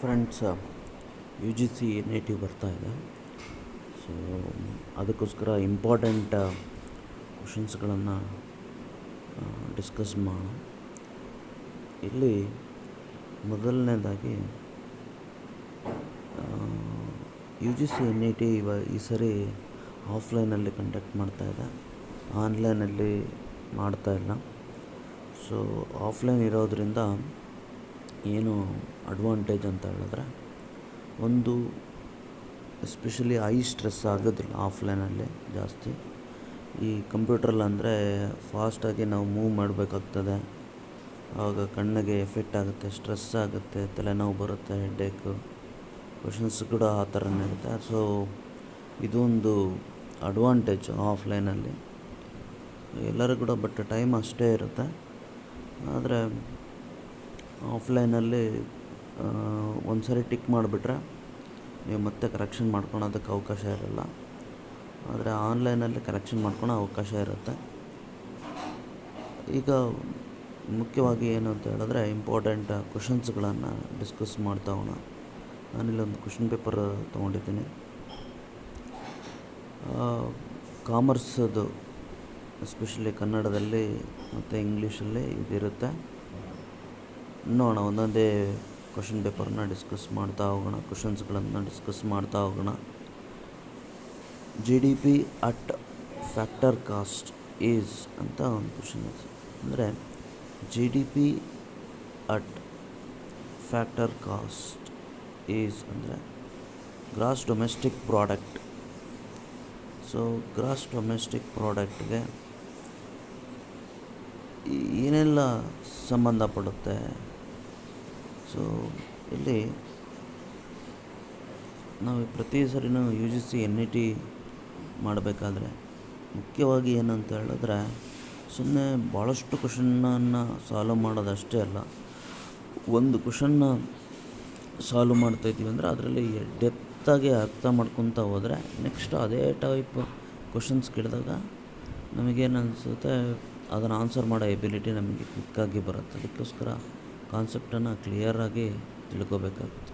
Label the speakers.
Speaker 1: Friends, you G C native ಬರ್ತಾ ಇದೆ. So ಅದಕ್ಕೋಸ್ಕರ ಇಂಪಾರ್ಟೆಂಟ್ ಕ್ವಶನ್ಸ್ಗಳನ್ನು ಡಿಸ್ಕಸ್ ಮಾಡೋಣ. ಇಲ್ಲಿ ಮೊದಲನೇದಾಗಿ you G C N I T ಈ ಸರಿ ಆಫ್ಲೈನಲ್ಲಿ ಕಂಡಕ್ಟ್ ಮಾಡ್ತಾಯಿದೆ, ಆನ್ಲೈನಲ್ಲಿ ಮಾಡ್ತಾಯಿಲ್ಲ. ಸೊ ಆಫ್ಲೈನ್ ಇರೋದರಿಂದ ಏನು ಅಡ್ವಾಂಟೇಜ್ ಅಂತ ಹೇಳಿದ್ರೆ, ಒಂದು ಎಸ್ಪೆಷಲಿ ಐ ಸ್ಟ್ರೆಸ್ ಆಗೋದಿಲ್ಲ ಆಫ್ಲೈನಲ್ಲಿ ಜಾಸ್ತಿ. ಈ ಕಂಪ್ಯೂಟ್ರಲ್ಲಿ ಅಂದರೆ ಫಾಸ್ಟಾಗಿ ನಾವು ಮೂವ್ ಮಾಡಬೇಕಾಗ್ತದೆ, ಆವಾಗ ಕಣ್ಣಿಗೆ ಎಫೆಕ್ಟ್ ಆಗುತ್ತೆ, ಸ್ಟ್ರೆಸ್ ಆಗುತ್ತೆ, ತಲೆನೋವು ಬರುತ್ತೆ, ಹೆಡ್ಡೇಕು, ಕ್ವಶನ್ಸ್ ಕೂಡ ಆ ಥರನೇ ಇರುತ್ತೆ. ಸೊ ಇದೊಂದು ಅಡ್ವಾಂಟೇಜ್ ಆಫ್ಲೈನಲ್ಲಿ ಎಲ್ಲರೂ ಕೂಡ. ಬಟ್ ಟೈಮ್ ಅಷ್ಟೇ ಇರುತ್ತೆ. ಆದರೆ ಆಫ್ಲೈನಲ್ಲಿ ಒಂದು ಸರಿ ಟಿಕ್ ಮಾಡಿಬಿಟ್ರೆ ನೀವು ಮತ್ತೆ ಕರೆಕ್ಷನ್ ಮಾಡ್ಕೊಳೋದಕ್ಕೆ ಅವಕಾಶ ಇರಲ್ಲ. ಆದರೆ ಆನ್ಲೈನಲ್ಲಿ ಕರೆಕ್ಷನ್ ಮಾಡ್ಕೊಳೋ ಅವಕಾಶ ಇರುತ್ತೆ. ಈಗ ಮುಖ್ಯವಾಗಿ ಏನು ಅಂತ ಹೇಳಿದ್ರೆ, ಇಂಪಾರ್ಟೆಂಟ್ ಕ್ವಶನ್ಸ್ಗಳನ್ನು ಡಿಸ್ಕಸ್ ಮಾಡ್ತಾ ಹೋಗೋಣ. ನಾನಿಲ್ಲೊಂದು ಕ್ವಶನ್ ಪೇಪರ್ ತೊಗೊಂಡಿದ್ದೀನಿ. ಕಾಮರ್ಸದು ಎಸ್ಪೆಷಲಿ ಕನ್ನಡದಲ್ಲಿ ಮತ್ತು ಇಂಗ್ಲೀಷಲ್ಲಿ ಇದಿರುತ್ತೆ. ನೋಡೋಣ, ಒಂದೊಂದೇ ಕ್ವಶನ್ ಪೇಪರ್ನ ಡಿಸ್ಕಸ್ ಮಾಡ್ತಾ ಹೋಗೋಣ, ಕ್ವಶನ್ಸ್ಗಳನ್ನು ಡಿಸ್ಕಸ್ ಮಾಡ್ತಾ ಹೋಗೋಣ. G D P at factor cost is ಅಂತ ಒಂದು ಕ್ವಶನ್ ಇದೆ. ಅಂದರೆ G D P at factor cost is ಅಂದರೆ gross domestic product. So gross domestic ಪ್ರಾಡಕ್ಟ್ಗೆ ಏನೆಲ್ಲ ಸಂಬಂಧಪಡುತ್ತೆ? ಸೊ ಇಲ್ಲಿ ನಾವು ಪ್ರತಿ ಸರಿನೂ U G C N I T ಮಾಡಬೇಕಾದ್ರೆ ಮುಖ್ಯವಾಗಿ ಏನಂತ ಹೇಳಿದ್ರೆ, ಸುಮ್ಮನೆ ಭಾಳಷ್ಟು ಕ್ವಶನ್ನನ್ನು ಸಾಲ್ವ್ ಮಾಡೋದಷ್ಟೇ ಅಲ್ಲ. ಒಂದು ಕ್ವಶನ್ನ ಸಾಲ್ವ್ ಮಾಡ್ತಾಯಿದ್ದೀವಿ ಅಂದರೆ ಅದರಲ್ಲಿ ಡೆಪ್ತಾಗಿ ಅರ್ಥ ಮಾಡ್ಕೊತ ಹೋದರೆ ನೆಕ್ಸ್ಟ್ ಅದೇ ಟೈಪ್ ಕ್ವಶನ್ಸ್ ಕೇಳಿದಾಗ ನಮಗೇನು ಅನಿಸುತ್ತೆ, ಅದನ್ನು ಆನ್ಸರ್ ಮಾಡೋ ಎಬಿಲಿಟಿ ನಮಗೆ ಕ್ವಿಕ್ಕಾಗಿ ಬರುತ್ತೆ. ಅದಕ್ಕೋಸ್ಕರ ಕಾನ್ಸೆಪ್ಟನ್ನು ಕ್ಲಿಯರಾಗಿ ತಿಳ್ಕೊಬೇಕಾಗುತ್ತೆ.